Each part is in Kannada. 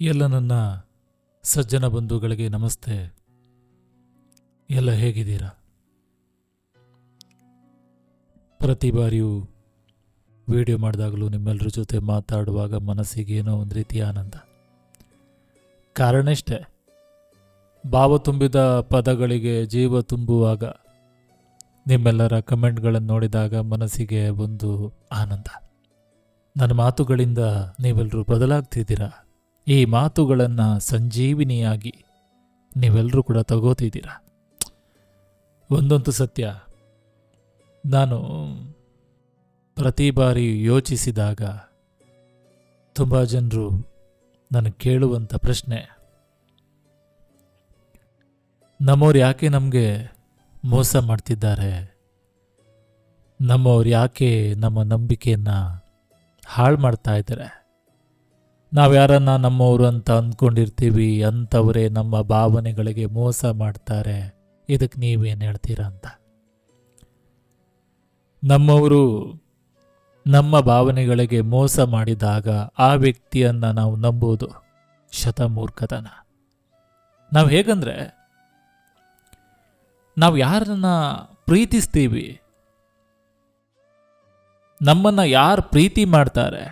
ಎಲ್ಲ ನನ್ನ ಸಜ್ಜನ ಬಂಧುಗಳಿಗೆ ನಮಸ್ತೆ. ಎಲ್ಲ ಹೇಗಿದ್ದೀರಾ? ಪ್ರತಿ ಬಾರಿಯೂ ವಿಡಿಯೋ ಮಾಡಿದಾಗಲೂ ನಿಮ್ಮೆಲ್ಲರ ಜೊತೆ ಮಾತಾಡುವಾಗ ಮನಸ್ಸಿಗೆ ಏನೋ ಒಂದು ರೀತಿಯ ಆನಂದ. ಕಾರಣ ಇಷ್ಟೇ, ಭಾವ ತುಂಬಿದ ಪದಗಳಿಗೆ ಜೀವ ತುಂಬುವಾಗ ನಿಮ್ಮೆಲ್ಲರ ಕಮೆಂಟ್ಗಳನ್ನು ನೋಡಿದಾಗ ಮನಸ್ಸಿಗೆ ಒಂದು ಆನಂದ. ನನ್ನ ಮಾತುಗಳಿಂದ ನೀವೆಲ್ಲರೂ ಬದಲಾಗ್ತಿದ್ದೀರಾ. ಈ ಮಾತುಗಳನ್ನು ಸಂಜೀವಿನಿಯಾಗಿ ನೀವೆಲ್ಲರೂ ಕೂಡ ತಗೋತಿದ್ದೀರಾ. ಒಂದಂತೂ ಸತ್ಯ, ನಾನು ಪ್ರತಿ ಬಾರಿ ಯೋಚಿಸಿದಾಗ ತುಂಬ ಜನರು ನನಗೆ ಕೇಳುವಂಥ ಪ್ರಶ್ನೆ, ನಮ್ಮವ್ರು ಯಾಕೆ ನಮಗೆ ಮೋಸ ಮಾಡ್ತಿದ್ದಾರೆ? ನಮ್ಮವ್ರು ಯಾಕೆ ನಮ್ಮ ನಂಬಿಕೆಯನ್ನು ಹಾಳು ಮಾಡ್ತಾ ಇದ್ದಾರೆ? ನಾವು ಯಾರನ್ನ ನಮ್ಮವರು ಅಂತ ಅಂದ್ಕೊಂಡಿರ್ತೀವಿ, ಅಂಥವರೇ ನಮ್ಮ ಭಾವನೆಗಳಿಗೆ ಮೋಸ ಮಾಡ್ತಾರೆ. ಇದಕ್ಕೆ ನೀವೇನು ಹೇಳ್ತೀರಾ ಅಂತ. ನಮ್ಮವರು ನಮ್ಮ ಭಾವನೆಗಳಿಗೆ ಮೋಸ ಮಾಡಿದಾಗ ಆ ವ್ಯಕ್ತಿಯನ್ನು ನಾವು ನಂಬೋದು ಶತಮೂರ್ಖತನ. ನಾವು ಹೇಗಂದ್ರೆ, ನಾವು ಯಾರನ್ನ ಪ್ರೀತಿಸ್ತೀವಿ, ನಮ್ಮನ್ನು ಯಾರು ಪ್ರೀತಿ ಮಾಡ್ತಾರೆ,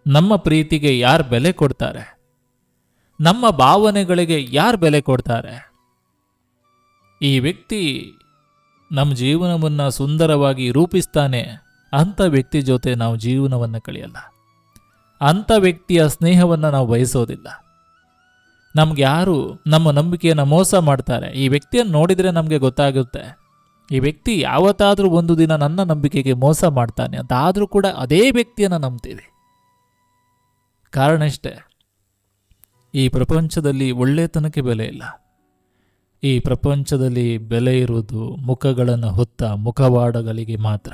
ನಮ್ಮ ಪ್ರೀತಿಗೆ ಯಾರು ಬೆಲೆ ಕೊಡ್ತಾರೆ, ನಮ್ಮ ಭಾವನೆಗಳಿಗೆ ಯಾರು ಬೆಲೆ ಕೊಡ್ತಾರೆ, ಈ ವ್ಯಕ್ತಿ ನಮ್ಮ ಜೀವನವನ್ನು ಸುಂದರವಾಗಿ ರೂಪಿಸ್ತಾನೆ, ಅಂಥ ವ್ಯಕ್ತಿ ಜೊತೆ ನಾವು ಜೀವನವನ್ನು ಕಳೆಯಲ್ಲ. ಅಂಥ ವ್ಯಕ್ತಿಯ ಸ್ನೇಹವನ್ನು ನಾವು ಬಯಸೋದಿಲ್ಲ. ನಮ್ಗೆ ಯಾರು ನಮ್ಮ ನಂಬಿಕೆಯನ್ನು ಮೋಸ ಮಾಡ್ತಾರೆ, ಈ ವ್ಯಕ್ತಿಯನ್ನು ನೋಡಿದರೆ ನಮಗೆ ಗೊತ್ತಾಗುತ್ತೆ, ಈ ವ್ಯಕ್ತಿ ಯಾವತ್ತಾದರೂ ಒಂದು ದಿನ ನನ್ನ ನಂಬಿಕೆಗೆ ಮೋಸ ಮಾಡ್ತಾನೆ ಅಂತ. ಆದರೂ ಕೂಡ ಅದೇ ವ್ಯಕ್ತಿಯನ್ನು ನಂಬ್ತೀವಿ. ಕಾರಣ ಇಷ್ಟೇ, ಈ ಪ್ರಪಂಚದಲ್ಲಿ ಒಳ್ಳೆತನಕ್ಕೆ ಬೆಲೆ ಇಲ್ಲ. ಈ ಪ್ರಪಂಚದಲ್ಲಿ ಬೆಲೆ ಇರುವುದು ಮುಖಗಳನ್ನು ಹೊತ್ತ ಮುಖವಾಡಗಳಿಗೆ ಮಾತ್ರ.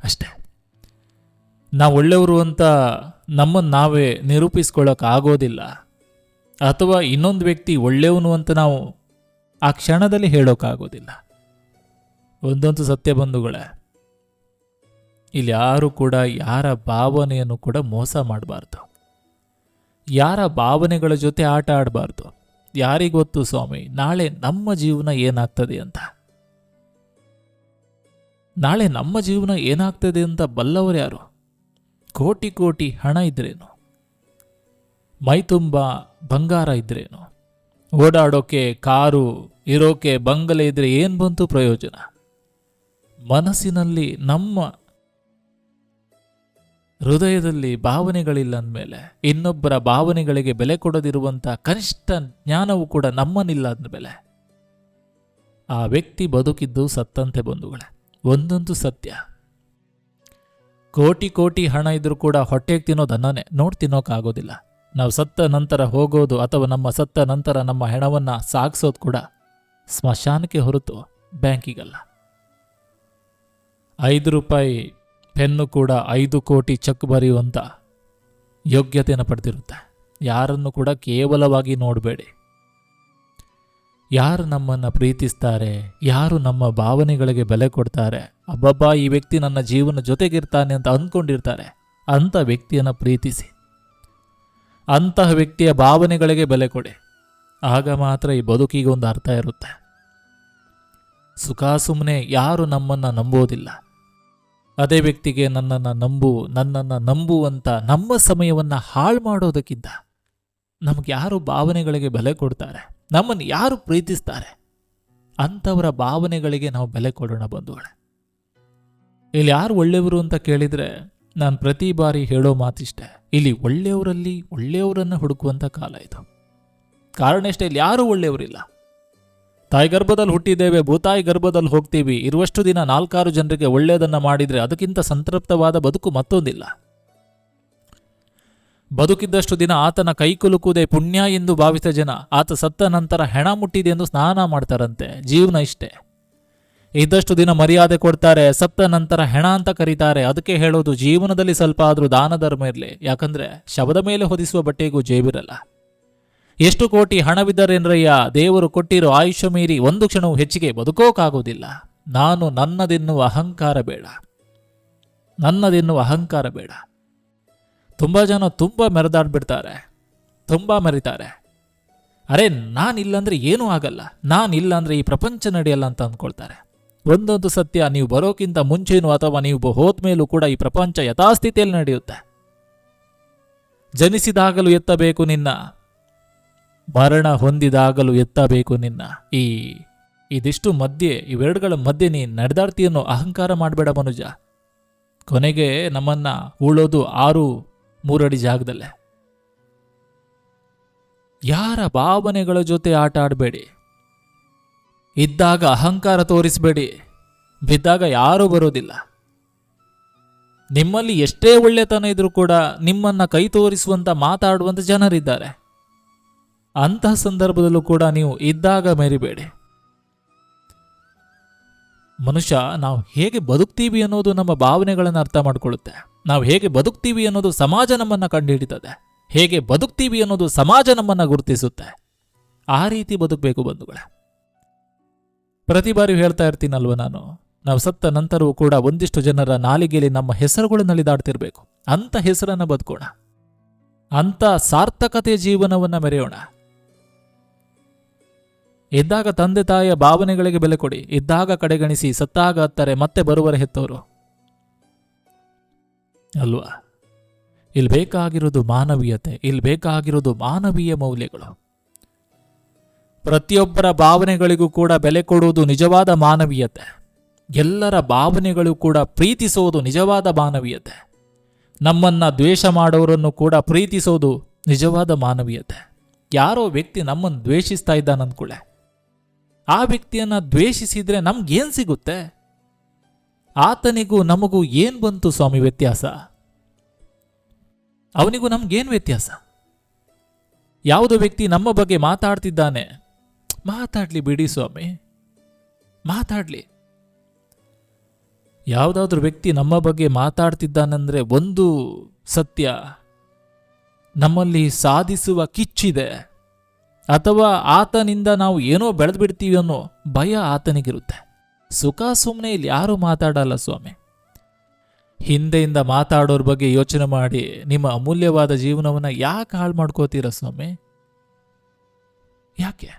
ಅಷ್ಟೇ. ನಾವು ಒಳ್ಳೆಯವರು ಅಂತ ನಮ್ಮನ್ನು ನಾವೇ ನಿರೂಪಿಸ್ಕೊಳ್ಳೋಕ್ಕಾಗೋದಿಲ್ಲ, ಅಥವಾ ಇನ್ನೊಂದು ವ್ಯಕ್ತಿ ಒಳ್ಳೆಯವನು ಅಂತ ನಾವು ಆ ಕ್ಷಣದಲ್ಲಿ ಹೇಳೋಕ್ಕಾಗೋದಿಲ್ಲ. ಒಂದಂತೂ ಸತ್ಯ ಬಂಧುಗಳೇ, ಇಲ್ಲಿ ಯಾರು ಕೂಡ ಯಾರ ಭಾವನೆಯನ್ನು ಕೂಡ ಮೋಸ ಮಾಡಬಾರ್ದು. ಯಾರ ಭಾವನೆಗಳ ಜೊತೆ ಆಟ ಆಡಬಾರ್ದು. ಯಾರಿಗೊತ್ತು ಸ್ವಾಮಿ, ನಾಳೆ ನಮ್ಮ ಜೀವನ ಏನಾಗ್ತದೆ ಅಂತ. ನಾಳೆ ನಮ್ಮ ಜೀವನ ಏನಾಗ್ತದೆ ಅಂತ ಬಲ್ಲವರು ಯಾರು? ಕೋಟಿ ಕೋಟಿ ಹಣ ಇದ್ರೇನು, ಮೈ ತುಂಬ ಬಂಗಾರ ಇದ್ರೇನು, ಓಡಾಡೋಕೆ ಕಾರು, ಇರೋಕೆ ಬಂಗಲೆ ಇದ್ರೆ ಏನು ಬಂತು ಪ್ರಯೋಜನ? ಮನಸ್ಸಿನಲ್ಲಿ, ನಮ್ಮ ಹೃದಯದಲ್ಲಿ ಭಾವನೆಗಳಿಲ್ಲ ಅಂದಮೇಲೆ, ಇನ್ನೊಬ್ಬರ ಭಾವನೆಗಳಿಗೆ ಬೆಲೆ ಕೊಡದಿರುವಂಥ ಕನಿಷ್ಠ ಜ್ಞಾನವೂ ಕೂಡ ನಮ್ಮನಿಲ್ಲ ಅಂದಮೇಲೆ ಆ ವ್ಯಕ್ತಿ ಬದುಕಿದ್ದು ಸತ್ತಂತೆ ಬಂಧುಗಳೇ. ಒಂದಂತೂ ಸತ್ಯ, ಕೋಟಿ ಕೋಟಿ ಹಣ ಇದ್ರೂ ಕೂಡ ಹೊಟ್ಟೆಗೆ ತಿನ್ನೋದು ಅನ್ನನೇ, ನೋಡಿ ತಿನ್ನೋಕ್ಕಾಗೋದಿಲ್ಲ. ನಾವು ಸತ್ತ ನಂತರ ಹೋಗೋದು, ಅಥವಾ ನಮ್ಮ ಸತ್ತ ನಂತರ ನಮ್ಮ ಹೆಣವನ್ನು ಸಾಗಿಸೋದು ಕೂಡ ಸ್ಮಶಾನಕ್ಕೆ ಹೊರತು ಬ್ಯಾಂಕಿಗಲ್ಲ. 5 ರೂಪಾಯಿ ಪೆನ್ನು ಕೂಡ 5 ಕೋಟಿ ಚೆಕ್ ಬರೆಯುವಂಥ ಯೋಗ್ಯತೆಯನ್ನು ಪಡೆದಿರುತ್ತೆ. ಯಾರನ್ನು ಕೂಡ ಕೇವಲವಾಗಿ ನೋಡಬೇಡಿ. ಯಾರು ನಮ್ಮನ್ನು ಪ್ರೀತಿಸ್ತಾರೆ, ಯಾರು ನಮ್ಮ ಭಾವನೆಗಳಿಗೆ ಬೆಲೆ ಕೊಡ್ತಾರೆ, ಅಬ್ಬಬ್ಬಾ ಈ ವ್ಯಕ್ತಿ ನನ್ನ ಜೀವನ ಜೊತೆಗಿರ್ತಾನೆ ಅಂತ ಅಂದ್ಕೊಂಡಿರ್ತಾರೆ, ಅಂಥ ವ್ಯಕ್ತಿಯನ್ನು ಪ್ರೀತಿಸಿ, ಅಂತಹ ವ್ಯಕ್ತಿಯ ಭಾವನೆಗಳಿಗೆ ಬೆಲೆ ಕೊಡಿ. ಆಗ ಮಾತ್ರ ಈ ಬದುಕಿಗೆ ಒಂದು ಅರ್ಥ ಇರುತ್ತೆ. ಸುಖ ಸುಮ್ಮನೆ ಯಾರು ನಮ್ಮನ್ನು ನಂಬೋದಿಲ್ಲ. ಅದೇ ವ್ಯಕ್ತಿಗೆ ನನ್ನನ್ನು ನಂಬುವಂತ ನಮ್ಮ ಸಮಯವನ್ನು ಹಾಳು ಮಾಡೋದಕ್ಕಿಂತ ನಮಗೆ ಯಾರು ಭಾವನೆಗಳಿಗೆ ಬೆಲೆ ಕೊಡ್ತಾರೆ, ನಮ್ಮನ್ನು ಯಾರು ಪ್ರೀತಿಸ್ತಾರೆ, ಅಂಥವರ ಭಾವನೆಗಳಿಗೆ ನಾವು ಬೆಲೆ ಕೊಡೋಣ ಬಂಧುಗಳೇ. ಇಲ್ಲಿ ಯಾರು ಒಳ್ಳೆಯವರು ಅಂತ ಕೇಳಿದರೆ ನಾನು ಪ್ರತಿ ಬಾರಿ ಹೇಳೋ ಮಾತಿಷ್ಟೆ, ಇಲ್ಲಿ ಒಳ್ಳೆಯವರಲ್ಲಿ ಒಳ್ಳೆಯವರನ್ನು ಹುಡುಕುವಂಥ ಕಾಲ ಇದು. ಕಾರಣ ಇಷ್ಟೇ, ಇಲ್ಲಿ ಯಾರೂ ಒಳ್ಳೆಯವರಿಲ್ಲ. ತಾಯಿ ಗರ್ಭದಲ್ಲಿ ಹುಟ್ಟಿದ್ದೇವೆ, ಭೂತಾಯಿ ಗರ್ಭದಲ್ಲಿ ಹೋಗ್ತೀವಿ. ಇರುವಷ್ಟು ದಿನ 4-6 ಜನರಿಗೆ ಒಳ್ಳೆಯದನ್ನು ಮಾಡಿದರೆ ಅದಕ್ಕಿಂತ ಸಂತೃಪ್ತವಾದ ಬದುಕು ಮತ್ತೊಂದಿಲ್ಲ. ಬದುಕಿದ್ದಷ್ಟು ದಿನ ಆತನ ಕೈ ಕುಲುಕುವುದೇ ಪುಣ್ಯ ಎಂದು ಭಾವಿಸಿದ ಜನ ಆತ ಸತ್ತ ನಂತರ ಹೆಣ ಮುಟ್ಟಿದೆ ಎಂದು ಸ್ನಾನ ಮಾಡ್ತಾರಂತೆ. ಜೀವನ ಇಷ್ಟೇ. ಇದ್ದಷ್ಟು ದಿನ ಮರ್ಯಾದೆ ಕೊಡ್ತಾರೆ, ಸತ್ತ ನಂತರ ಹೆಣ ಅಂತ ಕರೀತಾರೆ. ಅದಕ್ಕೆ ಹೇಳೋದು, ಜೀವನದಲ್ಲಿ ಸ್ವಲ್ಪ ಆದರೂ ದಾನ ಧರ್ಮ ಇರಲಿ. ಯಾಕಂದ್ರೆ ಶವದ ಮೇಲೆ ಹೊದಿಸುವ ಬಟ್ಟೆಗೂ ಜೇಬಿರಲ್ಲ. ಎಷ್ಟು ಕೋಟಿ ಹಣವಿದ್ದರೇನ್ರಯ್ಯ, ದೇವರು ಕೊಟ್ಟಿರೋ ಆಯುಷ್ಯ ಮೀರಿ ಒಂದು ಕ್ಷಣವೂ ಹೆಚ್ಚಿಗೆ ಬದುಕೋಕ್ಕಾಗೋದಿಲ್ಲ. ನಾನು ನನ್ನದೆನ್ನುವ ಅಹಂಕಾರ ಬೇಡ. ತುಂಬ ಜನ ತುಂಬ ಮೆರೆದಾಡ್ಬಿಡ್ತಾರೆ, ತುಂಬ ಮೆರಿತಾರೆ. ಅರೆ ನಾನಿಲ್ಲಾಂದ್ರೆ ಏನೂ ಆಗಲ್ಲ, ನಾನಿಲ್ಲಾಂದ್ರೆ ಈ ಪ್ರಪಂಚ ನಡೆಯಲ್ಲ ಅಂತ ಅಂದ್ಕೊಳ್ತಾರೆ. ಒಂದೊಂದು ಸತ್ಯ, ನೀವು ಬರೋಕ್ಕಿಂತ ಮುಂಚೆನೂ ಅಥವಾ ನೀವು ಹೋದ್ಮೇಲೂ ಕೂಡ ಈ ಪ್ರಪಂಚ ಯಥಾಸ್ಥಿತಿಯಲ್ಲಿ ನಡೆಯುತ್ತೆ. ಜನಿಸಿದಾಗಲೂ ಎತ್ತಬೇಕು ನಿನ್ನ, ಮರಣ ಹೊಂದಿದಾಗಲೂ ಎತ್ತಬೇಕು ನಿನ್ನ. ಇದಿಷ್ಟು ಮಧ್ಯೆ, ಇವೆರಡುಗಳ ಮಧ್ಯೆ ನೀ ನಡೆದಾಡ್ತೀಯನ್ನೋ ಅಹಂಕಾರ ಮಾಡಬೇಡ ಮನುಜ. ಕೊನೆಗೆ ನಮ್ಮನ್ನ ಉಳೋದು 6-3 ಅಡಿ ಜಾಗದಲ್ಲೇ. ಯಾರ ಭಾವನೆಗಳ ಜೊತೆ ಆಟ ಆಡಬೇಡಿ. ಇದ್ದಾಗ ಅಹಂಕಾರ ತೋರಿಸಬೇಡಿ, ಬಿದ್ದಾಗ ಯಾರೂ ಬರೋದಿಲ್ಲ. ನಿಮ್ಮಲ್ಲಿ ಎಷ್ಟೇ ಒಳ್ಳೆತನ ಇದ್ರೂ ಕೂಡ ನಿಮ್ಮನ್ನ ಕೈ ತೋರಿಸುವಂತ ಮಾತಾಡುವಂತ ಜನರಿದ್ದಾರೆ. ಅಂತಹ ಸಂದರ್ಭದಲ್ಲೂ ಕೂಡ ನೀವು ಇದ್ದಾಗ ಮೆರಿಬೇಡಿ. ಮನುಷ್ಯ ನಾವು ಹೇಗೆ ಬದುಕ್ತೀವಿ ಅನ್ನೋದು ನಮ್ಮ ಭಾವನೆಗಳನ್ನು ಅರ್ಥ ಮಾಡಿಕೊಳ್ಳುತ್ತೆ. ನಾವು ಹೇಗೆ ಬದುಕ್ತೀವಿ ಅನ್ನೋದು ಸಮಾಜ ನಮ್ಮನ್ನ ಕಂಡುಹಿಡಿತದೆ. ಹೇಗೆ ಬದುಕ್ತೀವಿ ಅನ್ನೋದು ಸಮಾಜ ನಮ್ಮನ್ನ ಗುರುತಿಸುತ್ತೆ. ಆ ರೀತಿ ಬದುಕಬೇಕು ಬಂಧುಗಳೇ. ಪ್ರತಿ ಬಾರಿ ಹೇಳ್ತಾ ಇರ್ತೀನಲ್ವ ನಾವು ಸತ್ತ ನಂತರವೂ ಕೂಡ ಒಂದಿಷ್ಟು ಜನರ ನಾಲಿಗೆಯಲ್ಲಿ ನಮ್ಮ ಹೆಸರುಗಳು ನಲಿದಾಡ್ತಿರ್ಬೇಕು. ಅಂಥ ಹೆಸರನ್ನ ಬದುಕೋಣ, ಅಂಥ ಸಾರ್ಥಕತೆಯ ಜೀವನವನ್ನ ಮೆರೆಯೋಣ. ಇದ್ದಾಗ ತಂದೆ ತಾಯಿಯ ಭಾವನೆಗಳಿಗೆ ಬೆಲೆ ಕೊಡಿ, ಇದ್ದಾಗ ಕಡೆಗಣಿಸಿ ಸತ್ತಾಗ ಹತ್ತಾರೆ ಮತ್ತೆ ಬರುವರ ಹೆತ್ತವರು ಅಲ್ವಾ. ಇಲ್ಲಿ ಬೇಕಾಗಿರೋದು ಮಾನವೀಯತೆ, ಇಲ್ಲಿ ಬೇಕಾಗಿರೋದು ಮಾನವೀಯ ಮೌಲ್ಯಗಳು. ಪ್ರತಿಯೊಬ್ಬರ ಭಾವನೆಗಳಿಗೂ ಕೂಡ ಬೆಲೆ ಕೊಡುವುದು ನಿಜವಾದ ಮಾನವೀಯತೆ. ಎಲ್ಲರ ಭಾವನೆಗಳು ಕೂಡ ಪ್ರೀತಿಸೋದು ನಿಜವಾದ ಮಾನವೀಯತೆ. ನಮ್ಮನ್ನ ದ್ವೇಷ ಮಾಡೋರನ್ನು ಕೂಡ ಪ್ರೀತಿಸೋದು ನಿಜವಾದ ಮಾನವೀಯತೆ. ಯಾರೋ ವ್ಯಕ್ತಿ ನಮ್ಮನ್ನು ದ್ವೇಷಿಸ್ತಾ ಇದ್ದಾನೆ ಅಂದ್ಕೊಳ್ಳೆ, ಆ ವ್ಯಕ್ತಿಯನ್ನ ದ್ವೇಷಿಸಿದ್ರೆ ನಮ್ಗೇನ್ ಸಿಗುತ್ತೆ? ಆತನಿಗೂ ನಮಗೂ ಏನ್ ಬಂತು ಸ್ವಾಮಿ ವ್ಯತ್ಯಾಸ? ಅವನಿಗೂ ನಮ್ಗೇನ್ ವ್ಯತ್ಯಾಸ? ಯಾವುದೋ ವ್ಯಕ್ತಿ ನಮ್ಮ ಬಗ್ಗೆ ಮಾತಾಡ್ತಿದ್ದಾನೆ, ಮಾತಾಡ್ಲಿ ಬಿಡಿ ಸ್ವಾಮಿ, ಮಾತಾಡ್ಲಿ. ಯಾವುದಾದ್ರೂ ವ್ಯಕ್ತಿ ನಮ್ಮ ಬಗ್ಗೆ ಮಾತಾಡ್ತಿದ್ದಾನಂದ್ರೆ ಒಂದು ಸತ್ಯ, ನಮ್ಮಲ್ಲಿ ಸಾಧಿಸುವ ಕಿಚ್ಚಿದೆ, ಅಥವಾ ಆತನಿಂದ ನಾವು ಏನೋ ಬೆಳೆದು ಬಿಡ್ತೀವಿ ಅನ್ನೋ ಭಯ ಆತನಿಗಿರುತ್ತೆ. ಸುಖ ಸುಮ್ಮನೆ ಇಲ್ಲಿ ಯಾರೂ ಮಾತಾಡಲ್ಲ ಸ್ವಾಮಿ. ಹಿಂದೆಯಿಂದ ಮಾತಾಡೋರ ಬಗ್ಗೆ ಯೋಚನೆ ಮಾಡಿ ನಿಮ್ಮ ಅಮೂಲ್ಯವಾದ ಜೀವನವನ್ನ ಯಾಕೆ ಹಾಳು ಮಾಡ್ಕೋತೀರ ಸ್ವಾಮಿ? ಯಾಕೆ?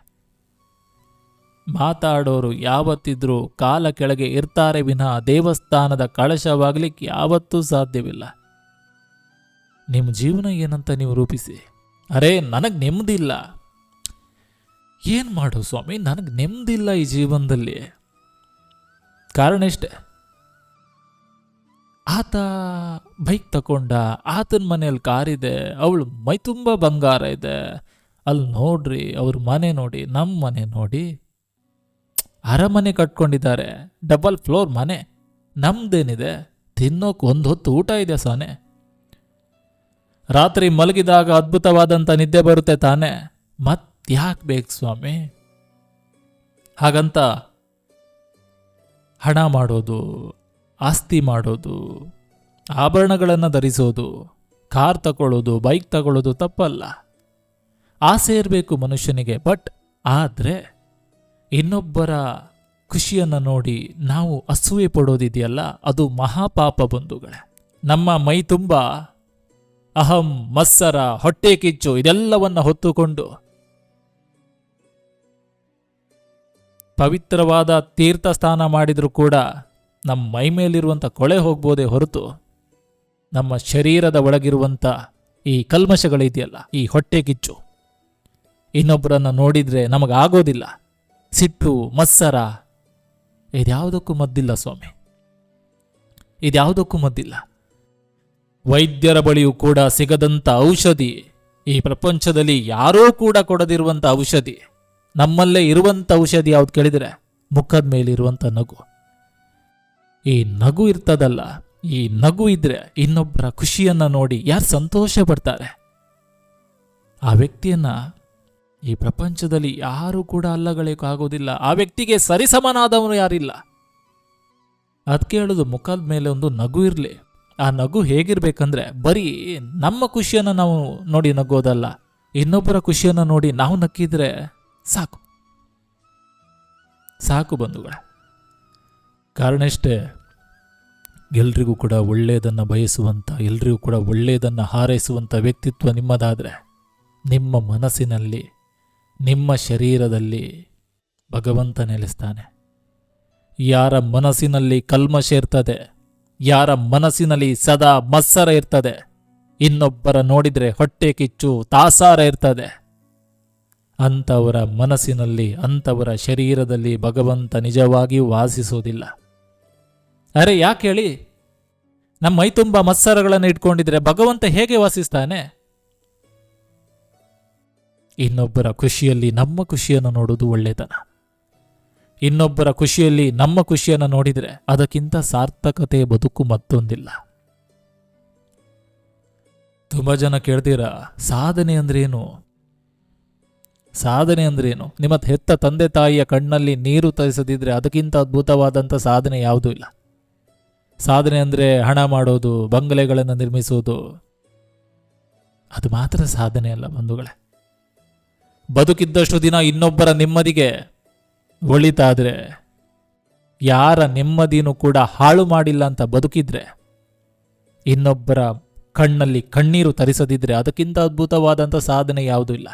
ಮಾತಾಡೋರು ಯಾವತ್ತಿದ್ರೂ ಕಾಲ ಕೆಳಗೆ ಇರ್ತಾರೆ ವಿನಃ ದೇವಸ್ಥಾನದ ಕಳಶವಾಗ್ಲಿಕ್ಕೆ ಯಾವತ್ತೂ ಸಾಧ್ಯವಿಲ್ಲ. ನಿಮ್ಮ ಜೀವನ ಏನಂತ ನೀವು ರೂಪಿಸಿ. ಅರೆ ನನಗೆ ನೆಮ್ಮದಿಲ್ಲ, ಏನ್ ಮಾಡು ಸ್ವಾಮಿ, ನನಗೆ ನೆಮ್ಮದಿಲ್ಲ ಈ ಜೀವನದಲ್ಲಿ. ಕಾರಣ ಇಷ್ಟೆ, ಆತ ಬೈಕ್ ತಕೊಂಡ, ಆತನ ಮನೆಯಲ್ಲಿ ಕಾರಿದೆ, ಅವಳು ಮೈ ತುಂಬ ಬಂಗಾರ ಇದೆ, ಅಲ್ಲಿ ನೋಡ್ರಿ ಅವ್ರ ಮನೆ ನೋಡಿ, ನಮ್ಮ ಮನೆ ನೋಡಿ, ಅರಮನೆ ಕಟ್ಕೊಂಡಿದ್ದಾರೆ, ಡಬಲ್ ಫ್ಲೋರ್ ಮನೆ. ನಮ್ದೇನಿದೆ? ತಿನ್ನೋಕೆ ಒಂದು ಹೊತ್ತು ಊಟ ಇದೆ ಸಾನೆ. ರಾತ್ರಿ ಮಲಗಿದಾಗ ಅದ್ಭುತವಾದಂಥ ನಿದ್ದೆ ಬರುತ್ತೆ ತಾನೆ. ಮತ್ತ್ಯಾಕೆ ಬೇಕು ಸ್ವಾಮಿ? ಹಾಗಂತ ಹಣ ಮಾಡೋದು, ಆಸ್ತಿ ಮಾಡೋದು, ಆಭರಣಗಳನ್ನು ಧರಿಸೋದು, ಕಾರ್ ತಗೊಳ್ಳೋದು, ಬೈಕ್ ತಗೊಳ್ಳೋದು ತಪ್ಪಲ್ಲ. ಆಸೆ ಇರಬೇಕು ಮನುಷ್ಯನಿಗೆ. ಬಟ್ ಆದರೆ ಇನ್ನೊಬ್ಬರ ಖುಷಿಯನ್ನು ನೋಡಿ ನಾವು ಅಸೂಯೆ ಪಡೋದಿದೆಯಲ್ಲ, ಅದು ಮಹಾಪಾಪ ಬಂಧುಗಳೇ. ನಮ್ಮ ಮೈ ತುಂಬ ಅಹಂ, ಮತ್ಸರ, ಹೊಟ್ಟೆ ಕಿಚ್ಚು ಇದೆಲ್ಲವನ್ನ ಹೊತ್ತುಕೊಂಡು ಪವಿತ್ರವಾದ ತೀರ್ಥ ಸ್ನಾನ ಮಾಡಿದರೂ ಕೂಡ ನಮ್ಮ ಮೈ ಮೇಲಿರುವಂಥ ಕೊಳೆ ಹೋಗ್ಬೋದೇ ಹೊರತು ನಮ್ಮ ಶರೀರದ ಒಳಗಿರುವಂಥ ಈ ಕಲ್ಮಶಗಳಿದೆಯಲ್ಲ, ಈ ಹೊಟ್ಟೆ ಕಿಚ್ಚು, ಇನ್ನೊಬ್ಬರನ್ನು ನೋಡಿದರೆ ನಮಗಾಗೋದಿಲ್ಲ. ಸಿಟ್ಟು, ಮತ್ಸರ ಇದ್ಯಾವುದಕ್ಕೂ ಮದ್ದಿಲ್ಲ ಸ್ವಾಮಿ, ಇದ್ಯಾವುದಕ್ಕೂ ಮದ್ದಿಲ್ಲ. ವೈದ್ಯರ ಬಳಿಯೂ ಕೂಡ ಸಿಗದಂಥ ಔಷಧಿ, ಈ ಪ್ರಪಂಚದಲ್ಲಿ ಯಾರೂ ಕೂಡ ಕೊಡದಿರುವಂಥ ಔಷಧಿ, ನಮ್ಮಲ್ಲೇ ಇರುವಂಥ ಔಷಧಿ ಯಾವ್ದು ಕೇಳಿದರೆ ಮುಖದ ಮೇಲಿರುವಂಥ ನಗು. ಈ ನಗು ಇರ್ತದಲ್ಲ, ಈ ನಗು ಇದ್ರೆ ಇನ್ನೊಬ್ಬರ ಖುಷಿಯನ್ನ ನೋಡಿ ಯಾರು ಸಂತೋಷ ಪಡ್ತಾರೆ, ಆ ವ್ಯಕ್ತಿಯನ್ನ ಈ ಪ್ರಪಂಚದಲ್ಲಿ ಯಾರೂ ಕೂಡ ಅಲ್ಲಗಳಿಗಾಗೋದಿಲ್ಲ. ಆ ವ್ಯಕ್ತಿಗೆ ಸರಿಸಮನಾದವನು ಯಾರಿಲ್ಲ. ಅದಕ್ಕೆ ಹೇಳೋದು, ಮುಖದ ಮೇಲೆ ಒಂದು ನಗು ಇರಲಿ. ಆ ನಗು ಹೇಗಿರ್ಬೇಕಂದ್ರೆ ಬರೀ ನಮ್ಮ ಖುಷಿಯನ್ನು ನಾವು ನೋಡಿ ನಗೋದಲ್ಲ, ಇನ್ನೊಬ್ಬರ ಖುಷಿಯನ್ನು ನೋಡಿ ನಾವು ನಕ್ಕಿದ್ರೆ ಸಾಕು, ಸಾಕು ಬಂಧುಗಳೇ. ಕಾರಣ ಇಷ್ಟೇ, ಎಲ್ರಿಗೂ ಕೂಡ ಒಳ್ಳೆಯದನ್ನು ಬಯಸುವಂಥ, ಎಲ್ರಿಗೂ ಕೂಡ ಒಳ್ಳೆಯದನ್ನು ಹಾರೈಸುವಂಥ ವ್ಯಕ್ತಿತ್ವ ನಿಮ್ಮದಾದರೆ ನಿಮ್ಮ ಮನಸ್ಸಿನಲ್ಲಿ, ನಿಮ್ಮ ಶರೀರದಲ್ಲಿ ಭಗವಂತ ನೆಲೆಸ್ತಾನೆ. ಯಾರ ಮನಸ್ಸಿನಲ್ಲಿ ಕಲ್ಮಶ ಇರ್ತದೆ, ಯಾರ ಮನಸ್ಸಿನಲ್ಲಿ ಸದಾ ಮತ್ಸರ ಇರ್ತದೆ, ಇನ್ನೊಬ್ಬರ ನೋಡಿದರೆ ಹೊಟ್ಟೆ ಕಿಚ್ಚು ತಾಸಾರ ಇರ್ತದೆ, ಅಂಥವರ ಮನಸ್ಸಿನಲ್ಲಿ, ಅಂಥವರ ಶರೀರದಲ್ಲಿ ಭಗವಂತ ನಿಜವಾಗಿಯೂ ವಾಸಿಸೋದಿಲ್ಲ. ಅರೆ ಯಾಕೆ ಹೇಳಿ, ನಮ್ಮ ಮೈ ತುಂಬ ಮತ್ಸರಗಳನ್ನು ಇಟ್ಕೊಂಡಿದ್ರೆ ಭಗವಂತ ಹೇಗೆ ವಾಸಿಸ್ತಾನೆ? ಇನ್ನೊಬ್ಬರ ಖುಷಿಯಲ್ಲಿ ನಮ್ಮ ಖುಷಿಯನ್ನು ನೋಡುವುದು ಒಳ್ಳೆತನ. ಇನ್ನೊಬ್ಬರ ಖುಷಿಯಲ್ಲಿ ನಮ್ಮ ಖುಷಿಯನ್ನು ನೋಡಿದರೆ ಅದಕ್ಕಿಂತ ಸಾರ್ಥಕತೆ ಬದುಕು ಮತ್ತೊಂದಿಲ್ಲ. ತುಂಬ ಜನ ಕೇಳ್ತೀರಾ, ಸಾಧನೆ ಅಂದ್ರೇನು? ಸಾಧನೆ ಅಂದ್ರೇನು? ನಿಮ್ಮ ಹೆತ್ತ ತಂದೆ ತಾಯಿಯ ಕಣ್ಣಲ್ಲಿ ನೀರು ತರಿಸದಿದ್ರೆ ಅದಕ್ಕಿಂತ ಅದ್ಭುತವಾದಂಥ ಸಾಧನೆ ಯಾವುದೂ ಇಲ್ಲ. ಸಾಧನೆ ಅಂದರೆ ಹಣ ಮಾಡೋದು, ಬಂಗಲೆಗಳನ್ನು ನಿರ್ಮಿಸುವುದು, ಅದು ಮಾತ್ರ ಸಾಧನೆ ಅಲ್ಲ ಬಂಧುಗಳೇ. ಬದುಕಿದ್ದಷ್ಟು ದಿನ ಇನ್ನೊಬ್ಬರ ನೆಮ್ಮದಿಗೆ ಒಳಿತಾದರೆ, ಯಾರ ನೆಮ್ಮದಿನೂ ಕೂಡ ಹಾಳು ಮಾಡಿಲ್ಲ ಅಂತ ಬದುಕಿದ್ರೆ, ಇನ್ನೊಬ್ಬರ ಕಣ್ಣಲ್ಲಿ ಕಣ್ಣೀರು ತರಿಸದಿದ್ರೆ ಅದಕ್ಕಿಂತ ಅದ್ಭುತವಾದಂಥ ಸಾಧನೆ ಯಾವುದೂ ಇಲ್ಲ.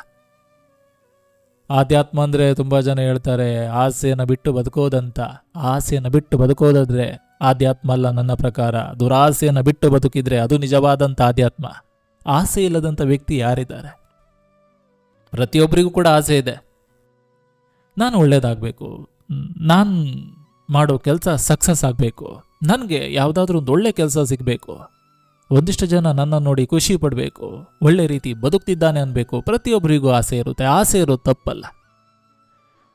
ಆಧ್ಯಾತ್ಮ ಅಂದರೆ ತುಂಬ ಜನ ಹೇಳ್ತಾರೆ ಆಸೆಯನ್ನು ಬಿಟ್ಟು ಬದುಕೋದಂತ. ಆಸೆಯನ್ನು ಬಿಟ್ಟು ಬದುಕೋದಾದ್ರೆ ಆಧ್ಯಾತ್ಮ ಅಲ್ಲ ನನ್ನ ಪ್ರಕಾರ. ದುರಾಸೆಯನ್ನು ಬಿಟ್ಟು ಬದುಕಿದ್ರೆ ಅದು ನಿಜವಾದಂಥ ಆಧ್ಯಾತ್ಮ. ಆಸೆ ಇಲ್ಲದಂಥ ವ್ಯಕ್ತಿ ಯಾರಿದ್ದಾರೆ? ಪ್ರತಿಯೊಬ್ಬರಿಗೂ ಕೂಡ ಆಸೆ ಇದೆ. ನಾನು ಒಳ್ಳೇದಾಗಬೇಕು, ನಾನು ಮಾಡೋ ಕೆಲಸ ಸಕ್ಸಸ್ ಆಗಬೇಕು, ನನಗೆ ಯಾವುದಾದ್ರೂ ಒಂದು ಒಳ್ಳೆ ಕೆಲಸ ಸಿಗಬೇಕು, ಒಂದಿಷ್ಟು ಜನ ನನ್ನ ನೋಡಿ ಖುಷಿ ಪಡಬೇಕು, ಒಳ್ಳೆ ರೀತಿ ಬದುಕ್ತಿದ್ದಾನೆ ಅನ್ಬೇಕು. ಪ್ರತಿಯೊಬ್ಬರಿಗೂ ಆಸೆ ಇರುತ್ತೆ. ಆಸೆ ಇರೋದು ತಪ್ಪಲ್ಲ,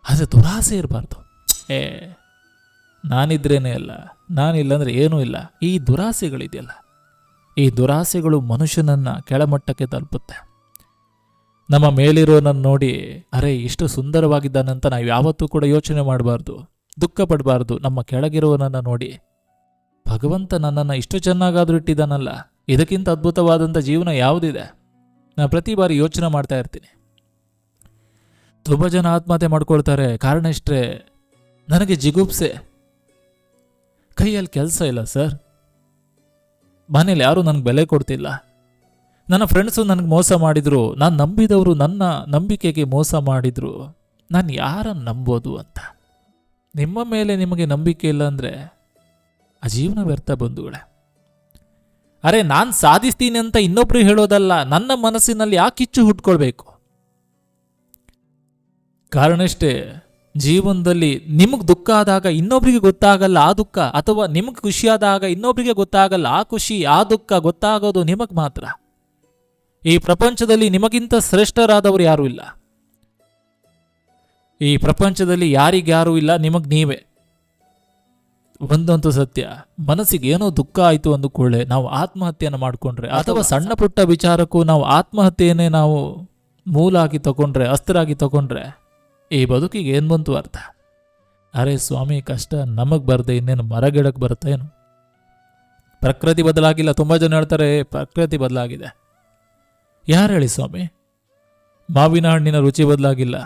ಆದರೆ ದುರಾಸೆ ಇರಬಾರ್ದು. ನಾನಿದ್ರೇನೇ ಅಲ್ಲ, ನಾನಿಲ್ಲಂದ್ರೆ ಏನೂ ಇಲ್ಲ. ಈ ದುರಾಸೆಗಳಿದೆಯಲ್ಲ, ಈ ದುರಾಸೆಗಳು ಮನುಷ್ಯನನ್ನು ಕೆಳಮಟ್ಟಕ್ಕೆ ತಲುಪುತ್ತೆ. ನಮ್ಮ ಮೇಲಿರೋನನ್ನು ನೋಡಿ ಅರೆ ಇಷ್ಟು ಸುಂದರವಾಗಿದ್ದಾನಂತ ನಾವು ಯಾವತ್ತೂ ಕೂಡ ಯೋಚನೆ ಮಾಡಬಾರ್ದು, ದುಃಖ ಪಡಬಾರ್ದು. ನಮ್ಮ ಕೆಳಗಿರುವನನ್ನು ನೋಡಿ ಭಗವಂತ ನನ್ನನ್ನು ಇಷ್ಟು ಚೆನ್ನಾಗಾದರೂ ಇಟ್ಟಿದ್ದಾನಲ್ಲ, ಇದಕ್ಕಿಂತ ಅದ್ಭುತವಾದಂಥ ಜೀವನ ಯಾವುದಿದೆ? ನಾನು ಪ್ರತಿ ಬಾರಿ ಯೋಚನೆ ಮಾಡ್ತಾ ಇರ್ತೀನಿ. ತುಂಬ ಜನ ಆತ್ಮಹತ್ಯೆ ಮಾಡ್ಕೊಳ್ತಾರೆ. ಕಾರಣ ಇಷ್ಟೇ, ನನಗೆ ಜಿಗುಪ್ಸೆ, ಕೈಯಲ್ಲಿ ಕೆಲಸ ಇಲ್ಲ ಸರ್, ಮನೇಲಿ ಯಾರೂ ನನಗೆ ಬೆಲೆ ಕೊಡ್ತಿಲ್ಲ, ನನ್ನ ಫ್ರೆಂಡ್ಸು ನನಗೆ ಮೋಸ ಮಾಡಿದ್ರು, ನಾನು ನಂಬಿದವರು ನನ್ನ ನಂಬಿಕೆಗೆ ಮೋಸ ಮಾಡಿದ್ರು, ನಾನು ಯಾರನ್ನು ನಂಬೋದು ಅಂತ. ನಿಮ್ಮ ಮೇಲೆ ನಿಮಗೆ ನಂಬಿಕೆ ಇಲ್ಲ ಅಂದರೆ ಆ ಜೀವನ ವ್ಯರ್ಥ ಬಂಧುಗಳೇ. ಅರೆ ನಾನು ಸಾಧಿಸ್ತೀನಿ ಅಂತ ಇನ್ನೊಬ್ರು ಹೇಳೋದಲ್ಲ, ನನ್ನ ಮನಸ್ಸಿನಲ್ಲಿ ಆ ಕಿಚ್ಚು ಹುಟ್ಕೊಳ್ಬೇಕು. ಕಾರಣ ಇಷ್ಟೇ, ಜೀವನದಲ್ಲಿ ನಿಮಗೆ ದುಃಖ ಆದಾಗ ಇನ್ನೊಬ್ರಿಗೆ ಗೊತ್ತಾಗಲ್ಲ ಆ ದುಃಖ, ಅಥವಾ ನಿಮಗೆ ಖುಷಿಯಾದಾಗ ಇನ್ನೊಬ್ರಿಗೆ ಗೊತ್ತಾಗಲ್ಲ ಆ ಖುಷಿ, ಆ ದುಃಖ ಗೊತ್ತಾಗೋದು ನಿಮಗೆ ಮಾತ್ರ. ಈ ಪ್ರಪಂಚದಲ್ಲಿ ನಿಮಗಿಂತ ಶ್ರೇಷ್ಠರಾದವರು ಯಾರೂ ಇಲ್ಲ. ಈ ಪ್ರಪಂಚದಲ್ಲಿ ಯಾರಿಗ್ಯಾರೂ ಇಲ್ಲ, ನಿಮಗೆ ನೀವೇ. ಒಂದಂತೂ ಸತ್ಯ, ಮನಸ್ಸಿಗೆ ಏನೋ ದುಃಖ ಆಯಿತು ಅಂದುಕೊಳ್ಳೆ ನಾವು ಆತ್ಮಹತ್ಯೆಯನ್ನು ಮಾಡಿಕೊಂಡ್ರೆ, ಅಥವಾ ಸಣ್ಣ ಪುಟ್ಟ ವಿಚಾರಕ್ಕೂ ನಾವು ಆತ್ಮಹತ್ಯೆಯನ್ನೇ ನಾವು ಮೂಲಾಗಿ ತಗೊಂಡ್ರೆ, ಅಸ್ತ್ರಾಗಿ ತಗೊಂಡ್ರೆ, ಈ ಬದುಕಿಗೆ ಏನು ಬಂತು ಅರ್ಥ? ಅರೆ ಸ್ವಾಮಿ, ಕಷ್ಟ ನಮಗೆ ಬರದೆ ಇನ್ನೇನು ಮರಗಿಡಕ್ಕೆ ಬರುತ್ತೇನು? ಪ್ರಕೃತಿ ಬದಲಾಗಿಲ್ಲ. ತುಂಬ ಜನ ಹೇಳ್ತಾರೆ ಪ್ರಕೃತಿ ಬದಲಾಗಿದೆ. ಯಾರು ಹೇಳಿ ಸ್ವಾಮಿ? ಮಾವಿನ ಹಣ್ಣಿನ ರುಚಿ ಬದಲಾಗಿಲ್ಲ,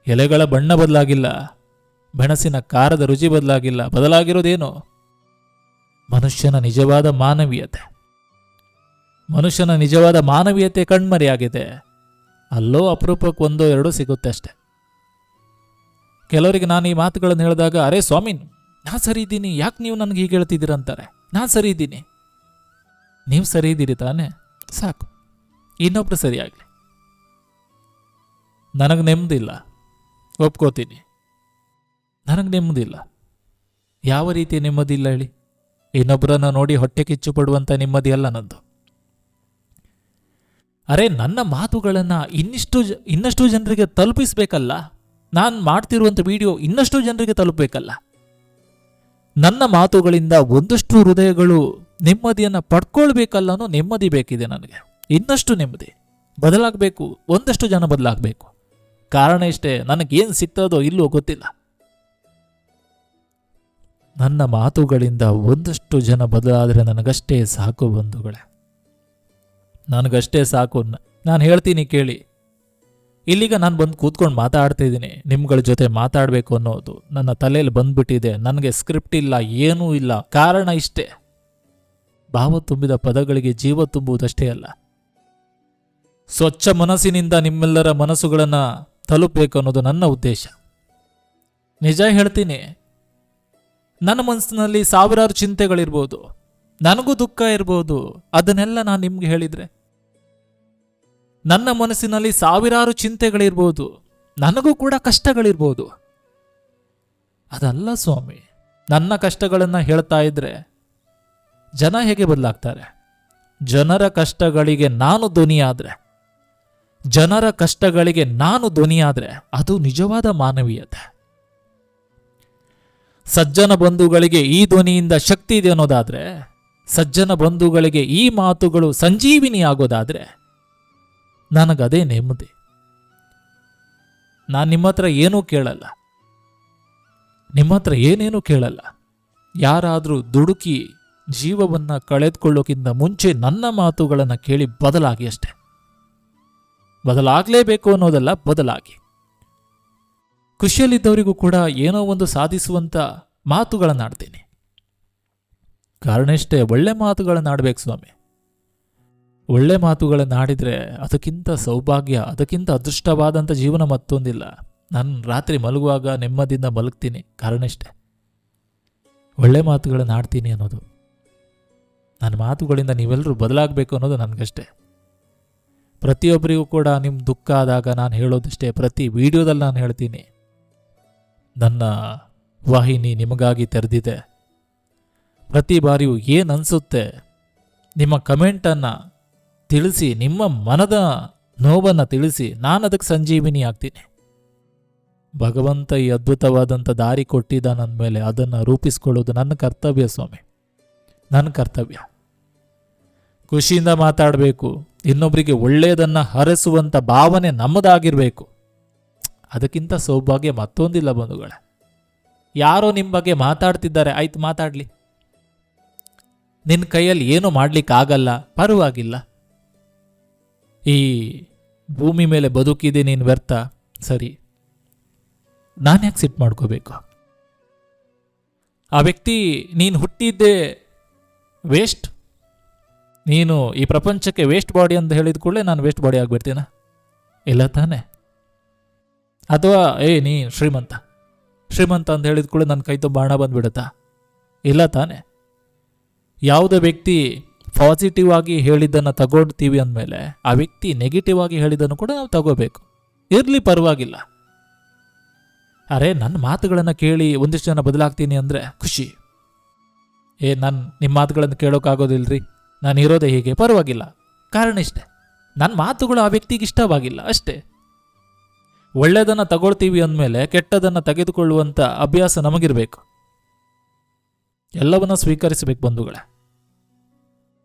ಎಲೆಗಳ ಬಣ್ಣ ಬದಲಾಗಿಲ್ಲ, ಮೆಣಸಿನ ಖಾರದ ರುಚಿ ಬದಲಾಗಿಲ್ಲ. ಬದಲಾಗಿರೋದೇನು? ಮನುಷ್ಯನ ನಿಜವಾದ ಮಾನವೀಯತೆ. ಮನುಷ್ಯನ ನಿಜವಾದ ಮಾನವೀಯತೆ ಕಣ್ಮರೆಯಾಗಿದೆ. ಅಲ್ಲೋ ಅಪರೂಪಕ್ಕೆ ಒಂದೋ ಎರಡೋ ಸಿಗುತ್ತೆ ಅಷ್ಟೆ. ಕೆಲವರಿಗೆ ನಾನು ಈ ಮಾತುಗಳನ್ನು ಹೇಳಿದಾಗ, ಅರೆ ಸ್ವಾಮಿ ನಾನು ಸರಿ ಇದ್ದೀನಿ, ಯಾಕೆ ನೀವು ನನಗೆ ಹೀಗೆ ಹೇಳ್ತಿದ್ದೀರಂತಾರೆ. ನಾನು ಸರಿ ಇದ್ದೀನಿ. ನೀವು ಸರಿ ಇದ್ದೀರಿ ತಾನೆ, ಸಾಕು, ಇನ್ನೊಬ್ರು ಸರಿಯಾಗಲಿ. ನನಗೆ ನೆಮ್ಮದಿಲ್ಲ, ಒಪ್ಕೋತೀನಿ. ನನಗೆ ನೆಮ್ಮದಿಲ್ಲ. ಯಾವ ರೀತಿ ನೆಮ್ಮದಿ ಇಲ್ಲ ಹೇಳಿ? ಇನ್ನೊಬ್ಬರನ್ನ ನೋಡಿ ಹೊಟ್ಟೆ ಕಿಚ್ಚು ಪಡುವಂಥ ನೆಮ್ಮದಿ ಅಲ್ಲ ನಂದು. ಅರೆ ನನ್ನ ಮಾತುಗಳನ್ನು ಇನ್ನಷ್ಟು ಜನರಿಗೆ ತಲುಪಿಸ್ಬೇಕಲ್ಲ. ನಾನು ಮಾಡ್ತಿರುವಂಥ ವಿಡಿಯೋ ಇನ್ನಷ್ಟು ಜನರಿಗೆ ತಲುಪಬೇಕಲ್ಲ. ನನ್ನ ಮಾತುಗಳಿಂದ ಒಂದಷ್ಟು ಹೃದಯಗಳು ನೆಮ್ಮದಿಯನ್ನು ಪಡ್ಕೊಳ್ಬೇಕಲ್ಲ ಅನ್ನೋ ನೆಮ್ಮದಿ ಬೇಕಿದೆ ನನಗೆ. ಇನ್ನಷ್ಟು ನೆಮ್ಮದಿ ಬದಲಾಗಬೇಕು, ಒಂದಷ್ಟು ಜನ ಬದಲಾಗಬೇಕು. ಕಾರಣ ಇಷ್ಟೇ, ನನಗೇನು ಸಿಗ್ತದೋ ಇಲ್ಲವೋ ಗೊತ್ತಿಲ್ಲ. ನನ್ನ ಮಾತುಗಳಿಂದ ಒಂದಷ್ಟು ಜನ ಬದಲಾದರೆ ನನಗಷ್ಟೇ ಸಾಕು ಬಂಧುಗಳೇ, ನನಗಷ್ಟೇ ಸಾಕು. ನಾನು ಹೇಳ್ತೀನಿ ಕೇಳಿ. ಇಲ್ಲಿಗ ನಾನು ಬಂದು ಕೂತ್ಕೊಂಡು ಮಾತಾಡ್ತಾ ಇದ್ದೀನಿ, ನಿಮ್ಗಳ ಜೊತೆ ಮಾತಾಡಬೇಕು ಅನ್ನೋದು ನನ್ನ ತಲೆಯಲ್ಲಿ ಬಂದ್ಬಿಟ್ಟಿದೆ. ನನಗೆ ಸ್ಕ್ರಿಪ್ಟ್ ಇಲ್ಲ, ಏನೂ ಇಲ್ಲ. ಕಾರಣ ಇಷ್ಟೇ, ಭಾವ ತುಂಬಿದ ಪದಗಳಿಗೆ ಜೀವ ತುಂಬುವುದಷ್ಟೇ ಅಲ್ಲ, ಸ್ವಚ್ಛ ಮನಸ್ಸಿನಿಂದ ನಿಮ್ಮೆಲ್ಲರ ಮನಸ್ಸುಗಳನ್ನು ತಲುಪಬೇಕು ಅನ್ನೋದು ನನ್ನ ಉದ್ದೇಶ. ನಿಜ ಹೇಳ್ತೀನಿ, ನನ್ನ ಮನಸ್ಸಿನಲ್ಲಿ ಸಾವಿರಾರು ಚಿಂತೆಗಳಿರ್ಬೋದು, ನನಗೂ ದುಃಖ ಇರ್ಬೋದು. ಅದನ್ನೆಲ್ಲ ನಾನು ನಿಮ್ಗೆ ಹೇಳಿದ್ರೆ, ನನ್ನ ಮನಸ್ಸಿನಲ್ಲಿ ಸಾವಿರಾರು ಚಿಂತೆಗಳಿರ್ಬೋದು, ನನಗೂ ಕೂಡ ಕಷ್ಟಗಳಿರ್ಬೋದು. ಅದಲ್ಲ ಸ್ವಾಮಿ, ನನ್ನ ಕಷ್ಟಗಳನ್ನು ಹೇಳ್ತಾ ಇದ್ರೆ ಜನ ಹೇಗೆ ಬದಲಾಗ್ತಾರೆ? ಜನರ ಕಷ್ಟಗಳಿಗೆ ನಾನು ಧ್ವನಿಯಾದ್ರೆ, ಜನರ ಕಷ್ಟಗಳಿಗೆ ನಾನು ಧ್ವನಿಯಾದ್ರೆ ಅದು ನಿಜವಾದ ಮಾನವೀಯತೆ. ಸಜ್ಜನ ಬಂಧುಗಳಿಗೆ ಈ ಧ್ವನಿಯಿಂದ ಶಕ್ತಿ ಇದೆ ಅನ್ನೋದಾದ್ರೆ, ಸಜ್ಜನ ಬಂಧುಗಳಿಗೆ ಈ ಮಾತುಗಳು ಸಂಜೀವಿನಿ ಆಗೋದಾದ್ರೆ ನನಗದೇ ನೆಮ್ಮದಿ. ನಾನು ನಿಮ್ಮ ಹತ್ರ ಏನೂ ಕೇಳಲ್ಲ, ನಿಮ್ಮ ಹತ್ರ ಏನೇನೂ ಕೇಳಲ್ಲ. ಯಾರಾದರೂ ದುಡುಕಿ ಜೀವವನ್ನು ಕಳೆದುಕೊಳ್ಳೋಕ್ಕಿಂತ ಮುಂಚೆ ನನ್ನ ಮಾತುಗಳನ್ನು ಕೇಳಿ ಬದಲಾಗಿ ಅಷ್ಟೆ. ಬದಲಾಗಲೇಬೇಕು ಅನ್ನೋದಲ್ಲ, ಬದಲಾಗಿ. ಖುಷಿಯಲ್ಲಿದ್ದವರಿಗೂ ಕೂಡ ಏನೋ ಒಂದು ಸಾಧಿಸುವಂಥ ಮಾತುಗಳನ್ನಾಡ್ತೀನಿ. ಕಾರಣ ಇಷ್ಟೇ, ಒಳ್ಳೆ ಮಾತುಗಳನ್ನಾಡಬೇಕು ಸ್ವಾಮಿ. ಒಳ್ಳೆ ಮಾತುಗಳನ್ನಾಡಿದರೆ ಅದಕ್ಕಿಂತ ಸೌಭಾಗ್ಯ, ಅದಕ್ಕಿಂತ ಅದೃಷ್ಟವಾದಂಥ ಜೀವನ ಮತ್ತೊಂದಿಲ್ಲ. ನಾನು ರಾತ್ರಿ ಮಲಗುವಾಗ ನೆಮ್ಮದಿಯಿಂದ ಮಲಗ್ತೀನಿ. ಕಾರಣ ಇಷ್ಟೇ, ಒಳ್ಳೆ ಮಾತುಗಳನ್ನು ಆಡ್ತೀನಿ ಅನ್ನೋದು. ನನ್ನ ಮಾತುಗಳಿಂದ ನೀವೆಲ್ಲರೂ ಬದಲಾಗಬೇಕು ಅನ್ನೋದು ನನಗಷ್ಟೇ. ಪ್ರತಿಯೊಬ್ಬರಿಗೂ ಕೂಡ ನಿಮ್ಮ ದುಃಖ ಆದಾಗ ನಾನು ಹೇಳೋದಷ್ಟೇ, ಪ್ರತಿ ವಿಡಿಯೋದಲ್ಲಿ ನಾನು ಹೇಳ್ತೀನಿ, ನನ್ನ ವಾಹಿನಿ ನಿಮಗಾಗಿ ತೆರೆದಿದೆ. ಪ್ರತಿ ಬಾರಿಯೂ ಏನು ಅನಿಸುತ್ತೆ ನಿಮ್ಮ ಕಮೆಂಟನ್ನು ತಿಳಿಸಿ, ನಿಮ್ಮ ಮನದ ನೋವನ್ನು ತಿಳಿಸಿ, ನಾನು ಅದಕ್ಕೆ ಸಂಜೀವಿನಿ ಆಗ್ತೀನಿ. ಭಗವಂತ ಈ ಅದ್ಭುತವಾದಂಥ ದಾರಿ ಕೊಟ್ಟಿದ್ದ ನನ್ನ ಮೇಲೆ, ಅದನ್ನು ರೂಪಿಸ್ಕೊಳ್ಳೋದು ನನ್ನ ಕರ್ತವ್ಯ ಸ್ವಾಮಿ, ನನ್ನ ಕರ್ತವ್ಯ. ಖುಷಿಯಿಂದ ಮಾತಾಡಬೇಕು, ಇನ್ನೊಬ್ಬರಿಗೆ ಒಳ್ಳೆಯದನ್ನು ಹರಸುವಂಥ ಭಾವನೆ ನಮ್ಮದಾಗಿರಬೇಕು. ಅದಕ್ಕಿಂತ ಸೌಭಾಗ್ಯ ಮತ್ತೊಂದಿಲ್ಲ ಬಂಧುಗಳೇ. ಯಾರೋ ನಿಮ್ಮ ಬಗ್ಗೆ ಮಾತಾಡ್ತಿದ್ದಾರೆ, ಆಯ್ತು ಮಾತಾಡಲಿ. ನಿನ್ನ ಕೈಯಲ್ಲಿ ಏನೂ ಮಾಡಲಿಕ್ಕಾಗಲ್ಲ, ಪರವಾಗಿಲ್ಲ. ಈ ಭೂಮಿ ಮೇಲೆ ಬದುಕಿದೆ ನೀನು ವ್ಯರ್ಥ, ಸರಿ, ನಾನು ಯಾಕೆ ಸಿಟ್ಟು ಮಾಡ್ಕೋಬೇಕು? ಆ ವ್ಯಕ್ತಿ ನೀನು ಹುಟ್ಟಿದ್ದೇ ವೇಸ್ಟ್, ನೀನು ಈ ಪ್ರಪಂಚಕ್ಕೆ ವೇಸ್ಟ್ ಬಾಡಿ ಅಂತ ಹೇಳಿದ ಕೂಡಲೇ ನಾನು ವೇಸ್ಟ್ ಬಾಡಿ ಆಗಿಬಿಡ್ತೀನ? ಇಲ್ಲ ತಾನೆ? ಅಥವಾ ನೀ ಶ್ರೀಮಂತ ಅಂತ ಹೇಳಿದ ಕೂಡಲೇ ನನ್ನ ಕೈ ತುಂಬ ಹಣ ಬಂದುಬಿಡುತ್ತಾ? ಇಲ್ಲ ತಾನೆ? ಯಾವುದೇ ವ್ಯಕ್ತಿ ಪಾಸಿಟಿವ್ ಆಗಿ ಹೇಳಿದ್ದನ್ನು ತಗೊಳ್ತೀವಿ ಅಂದಮೇಲೆ ಆ ವ್ಯಕ್ತಿ ನೆಗೆಟಿವ್ ಆಗಿ ಹೇಳಿದ್ದನ್ನು ಕೂಡ ನಾವು ತಗೋಬೇಕು. ಇರಲಿ, ಪರವಾಗಿಲ್ಲ. ಅರೆ, ನನ್ನ ಮಾತುಗಳನ್ನು ಕೇಳಿ ಒಂದಿಷ್ಟು ಜನ ಬದಲಾಗ್ತೀನಿ ಅಂದರೆ ಖುಷಿ. ನಾನು ನಿಮ್ಮ ಮಾತುಗಳನ್ನು ಕೇಳೋಕ್ಕಾಗೋದಿಲ್ರಿ, ನಾನು ಇರೋದೇ ಹೀಗೆ, ಪರವಾಗಿಲ್ಲ. ಕಾರಣ ಇಷ್ಟೇ, ನನ್ನ ಮಾತುಗಳು ಆ ವ್ಯಕ್ತಿಗೆ ಇಷ್ಟವಾಗಿಲ್ಲ ಅಷ್ಟೇ. ಒಳ್ಳೆಯದನ್ನು ತಗೊಳ್ತೀವಿ ಅಂದಮೇಲೆ ಕೆಟ್ಟದನ್ನು ತೆಗೆದುಕೊಳ್ಳುವಂಥ ಅಭ್ಯಾಸ ನಮಗಿರಬೇಕು. ಎಲ್ಲವನ್ನ ಸ್ವೀಕರಿಸಬೇಕು ಬಂಧುಗಳೇ.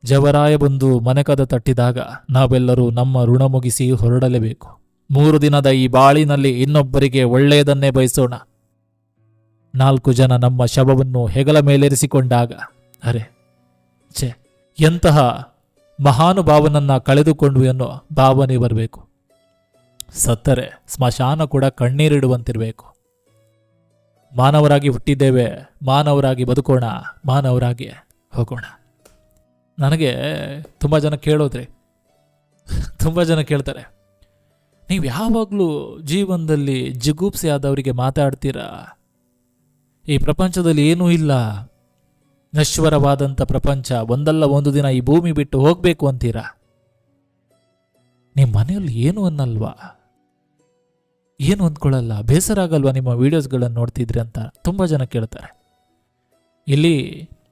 ಜವರಾಯ ಬಂದು ಮನೆಕದ ತಟ್ಟಿದಾಗ ನಾವೆಲ್ಲರೂ ನಮ್ಮ ಋಣ ಮುಗಿಸಿ ಹೊರಡಲೇಬೇಕು. 3 ದಿನದ ಈ ಬಾಳಿನಲ್ಲಿ ಇನ್ನೊಬ್ಬರಿಗೆ ಒಳ್ಳೆಯದನ್ನೇ ಬಯಸೋಣ. 4 ಜನ ನಮ್ಮ ಶವವನ್ನು ಹೆಗಲ ಮೇಲೆರಿಸಿಕೊಂಡಾಗ ಅರೆ ಛೆ, ಎಂತಹ ಮಹಾನುಭಾವನನ್ನ ಕಳೆದುಕೊಂಡು ಅನ್ನೋ ಭಾವನೆ ಬರಬೇಕು. ಸತ್ತರೆ ಸ್ಮಶಾನ ಕೂಡ ಕಣ್ಣೀರಿಡುವಂತಿರಬೇಕು. ಮಾನವರಾಗಿ ಹುಟ್ಟಿದ್ದೇವೆ, ಮಾನವರಾಗಿ ಬದುಕೋಣ, ಮಾನವರಾಗಿ ಹೋಗೋಣ. ನನಗೆ ತುಂಬ ಜನ ಕೇಳೋದ್ರಿ, ತುಂಬ ಜನ ಕೇಳ್ತಾರೆ, ನೀವು ಯಾವಾಗಲೂ ಜೀವನದಲ್ಲಿ ಜಿಗುಪ್ಸೆ ಆದವರಿಗೆ ಮಾತಾಡ್ತೀರಾ? ಈ ಪ್ರಪಂಚದಲ್ಲಿ ಏನೂ ಇಲ್ಲ, ನಶ್ವರವಾದಂಥ ಪ್ರಪಂಚ, ಒಂದಲ್ಲ ಒಂದು ದಿನ ಈ ಭೂಮಿ ಬಿಟ್ಟು ಹೋಗಬೇಕು ಅಂತೀರಾ? ನಿಮ್ಮ ಮನೆಯಲ್ಲಿ ಏನು ಅನ್ನಲ್ವಾ? ಏನು ಅಂದ್ಕೊಳ್ಳಲ್ಲ? ಬೇಸರ ಆಗಲ್ವಾ ನಿಮ್ಮ ವಿಡಿಯೋಸ್ಗಳನ್ನು ನೋಡ್ತಿದ್ರಿ ಅಂತ ತುಂಬ ಜನ ಕೇಳ್ತಾರೆ. ಇಲ್ಲಿ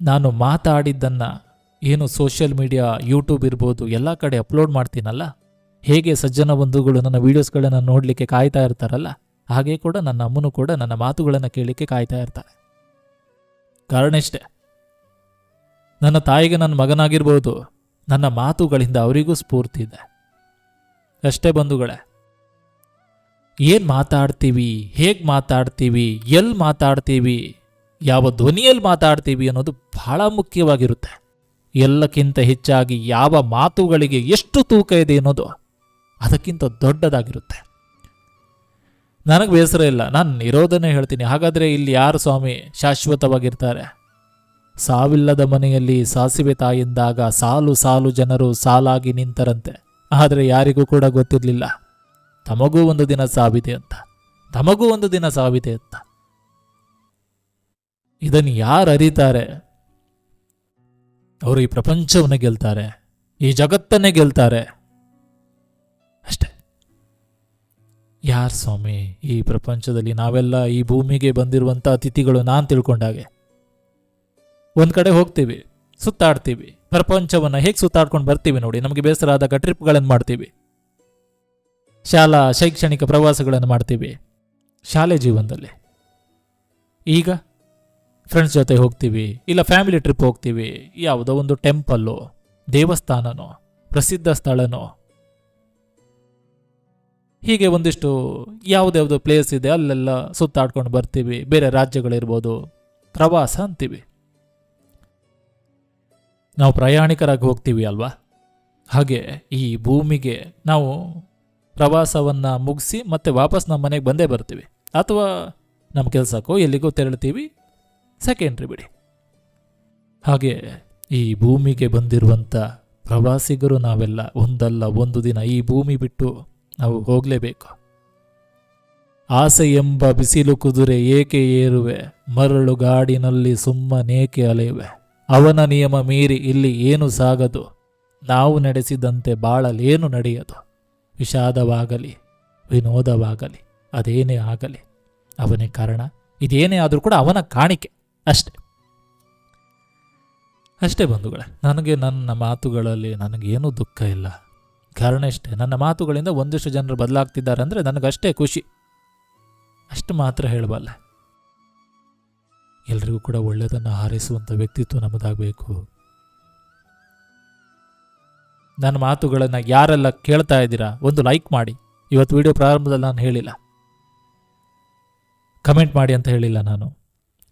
ನಾನು ಮಾತಾಡಿದ್ದನ್ನು ಏನು ಸೋಷಿಯಲ್ ಮೀಡಿಯಾ, ಯೂಟ್ಯೂಬ್ ಇರ್ಬೋದು, ಎಲ್ಲ ಕಡೆ ಅಪ್ಲೋಡ್ ಮಾಡ್ತೀನಲ್ಲ, ಹೇಗೆ ಸಜ್ಜನ ಬಂಧುಗಳು ನನ್ನ ವೀಡಿಯೋಸ್ಗಳನ್ನು ನೋಡಲಿಕ್ಕೆ ಕಾಯ್ತಾ ಇರ್ತಾರಲ್ಲ, ಹಾಗೆ ಕೂಡ ನನ್ನ ಅಮ್ಮನೂ ಕೂಡ ನನ್ನ ಮಾತುಗಳನ್ನು ಕೇಳಲಿಕ್ಕೆ ಕಾಯ್ತಾ ಇರ್ತಾರೆ. ಕಾರಣ ಇಷ್ಟೇ, ನನ್ನ ತಾಯಿಗೆ ನನ್ನ ಮಗನಾಗಿರ್ಬೋದು, ನನ್ನ ಮಾತುಗಳಿಂದ ಅವರಿಗೂ ಸ್ಫೂರ್ತಿ ಇದೆ ಅಷ್ಟೇ ಬಂಧುಗಳೇ. ಏನು ಮಾತಾಡ್ತೀವಿ, ಹೇಗೆ ಮಾತಾಡ್ತೀವಿ, ಎಲ್ಲಿ ಮಾತಾಡ್ತೀವಿ, ಯಾವ ಧ್ವನಿಯಲ್ಲಿ ಮಾತಾಡ್ತೀವಿ ಅನ್ನೋದು ಬಹಳ ಮುಖ್ಯವಾಗಿರುತ್ತೆ. ಎಲ್ಲಕ್ಕಿಂತ ಹೆಚ್ಚಾಗಿ ಯಾವ ಮಾತುಗಳಿಗೆ ಎಷ್ಟು ತೂಕ ಇದೆ ಅನ್ನೋದು ಅದಕ್ಕಿಂತ ದೊಡ್ಡದಾಗಿರುತ್ತೆ. ನನಗೆ ಬೇಸರ ಇಲ್ಲ, ನಾನು ಇರೋದನ್ನೇ ಹೇಳ್ತೀನಿ. ಹಾಗಾದರೆ ಇಲ್ಲಿ ಯಾರು ಸ್ವಾಮಿ ಶಾಶ್ವತವಾಗಿರ್ತಾರೆ? ಸಾವಿಲ್ಲದ ಮನೆಯಲ್ಲಿ ಸಾಸಿವೆ ತಾಯಿಂದಾಗ ಸಾಲು ಸಾಲು ಜನರು ಸಾಲಾಗಿ ನಿಂತರಂತೆ. ಆದರೆ ಯಾರಿಗೂ ಕೂಡ ಗೊತ್ತಿರಲಿಲ್ಲ ತಮಗೂ ಒಂದು ದಿನ ಸಾವಿದೆ ಅಂತ, ತಮಗೂ ಒಂದು ದಿನ ಸಾವಿದೆ ಅಂತ. ಇದನ್ನು ಯಾರು ಅರಿತಾರೆ ಅವರು ಈ ಪ್ರಪಂಚವನ್ನೇ ಗೆಲ್ತಾರೆ, ಈ ಜಗತ್ತನ್ನೇ ಗೆಲ್ತಾರೆ ಅಷ್ಟೆ. ಯಾರು ಸ್ವಾಮಿ ಈ ಪ್ರಪಂಚದಲ್ಲಿ? ನಾವೆಲ್ಲ ಈ ಭೂಮಿಗೆ ಬಂದಿರುವಂಥ ಅತಿಥಿಗಳು. ನಾನು ತಿಳ್ಕೊಂಡಾಗೆ ಒಂದು ಕಡೆ ಹೋಗ್ತೀವಿ, ಸುತ್ತಾಡ್ತೀವಿ, ಪ್ರಪಂಚವನ್ನು ಹೇಗೆ ಸುತ್ತಾಡ್ಕೊಂಡು ಬರ್ತೀವಿ ನೋಡಿ. ನಮಗೆ ಬೇಸರ ಆದಾಗ ಟ್ರಿಪ್ಗಳನ್ನು ಮಾಡ್ತೀವಿ, ಶಾಲಾ ಶೈಕ್ಷಣಿಕ ಪ್ರವಾಸಗಳನ್ನು ಮಾಡ್ತೀವಿ ಶಾಲೆ ಜೀವನದಲ್ಲಿ. ಈಗ ಫ್ರೆಂಡ್ಸ್ ಜೊತೆ ಹೋಗ್ತೀವಿ, ಇಲ್ಲ ಫ್ಯಾಮಿಲಿ ಟ್ರಿಪ್ ಹೋಗ್ತೀವಿ, ಯಾವುದೋ ಒಂದು ಟೆಂಪಲ್ಲೋ ದೇವಸ್ಥಾನನೋ ಪ್ರಸಿದ್ಧ ಸ್ಥಳನೋ, ಹೀಗೆ ಒಂದಿಷ್ಟು ಯಾವುದ್ಯಾವುದೋ ಪ್ಲೇಸ್ ಇದೆ ಅಲ್ಲೆಲ್ಲ ಸುತ್ತಾಡ್ಕೊಂಡು ಬರ್ತೀವಿ. ಬೇರೆ ರಾಜ್ಯಗಳಿರ್ಬೋದು, ಪ್ರವಾಸ ಅಂತೀವಿ. ನಾವು ಪ್ರಯಾಣಿಕರಾಗಿ ಹೋಗ್ತೀವಿ ಅಲ್ವಾ? ಹಾಗೆ ಈ ಭೂಮಿಗೆ ನಾವು ಪ್ರವಾಸವನ್ನು ಮುಗಿಸಿ ಮತ್ತೆ ವಾಪಸ್ ನಮ್ಮ ಮನೆಗೆ ಬಂದೇ ಬರ್ತೀವಿ, ಅಥವಾ ನಮ್ಮ ಕೆಲಸಕ್ಕೋ ಎಲ್ಲಿಗೋ ತೆರಳ್ತೀವಿ, ಸೆಕೆಂಡ್ರಿ ಬಿಡಿ. ಹಾಗೆ ಈ ಭೂಮಿಗೆ ಬಂದಿರುವಂಥ ಪ್ರವಾಸಿಗರು ನಾವೆಲ್ಲ. ಒಂದಲ್ಲ ಒಂದು ದಿನ ಈ ಭೂಮಿ ಬಿಟ್ಟು ನಾವು ಹೋಗಲೇಬೇಕು. ಆಸೆ ಎಂಬ ಬಿಸಿಲು ಕುದುರೆ ಏಕೆ ಏರುವೆ, ಮರಳು ಗಾಡಿನಲ್ಲಿ ಸುಮ್ಮನೇಕೆ ಅಲೆಯುವೆ, ಅವನ ನಿಯಮ ಮೀರಿ ಇಲ್ಲಿ ಏನು ಸಾಗದು, ನಾವು ನಡೆಸಿದಂತೆ ಬಾಳಲೇನು ನಡೆಯದು, ವಿಷಾದವಾಗಲಿ ವಿನೋದವಾಗಲಿ ಅದೇನೇ ಆಗಲಿ ಅವನೇ ಕಾರಣ, ಇದೇನೇ ಆದರೂ ಕೂಡ ಅವನ ಕಾಣಿಕೆ ಅಷ್ಟೆ. ಅಷ್ಟೇ ಬಂಧುಗಳೇ, ನನಗೆ ನನ್ನ ಮಾತುಗಳಲ್ಲಿ ನನಗೇನೂ ದುಃಖ ಇಲ್ಲ. ಕಾರಣ ಇಷ್ಟೇ, ನನ್ನ ಮಾತುಗಳಿಂದ ಒಂದಿಷ್ಟು ಜನರು ಬದಲಾಗ್ತಿದ್ದಾರೆ ಅಂದರೆ ನನಗಷ್ಟೇ ಖುಷಿ. ಅಷ್ಟು ಮಾತ್ರ ಹೇಳಬಲ್ಲೆ. ಎಲ್ರಿಗೂ ಕೂಡ ಒಳ್ಳೆಯದನ್ನು ಹಾರೈಸುವಂಥ ವ್ಯಕ್ತಿತ್ವ ನಮ್ಮದಾಗಬೇಕು. ನನ್ನ ಮಾತುಗಳನ್ನು ಯಾರೆಲ್ಲ ಕೇಳ್ತಾ ಇದ್ದೀರಾ ಒಂದು ಲೈಕ್ ಮಾಡಿ. ಇವತ್ತು ವಿಡಿಯೋ ಪ್ರಾರಂಭದಲ್ಲಿ ನಾನು ಹೇಳಿಲ್ಲ, ಕಮೆಂಟ್ ಮಾಡಿ ಅಂತ ಹೇಳಿಲ್ಲ, ನಾನು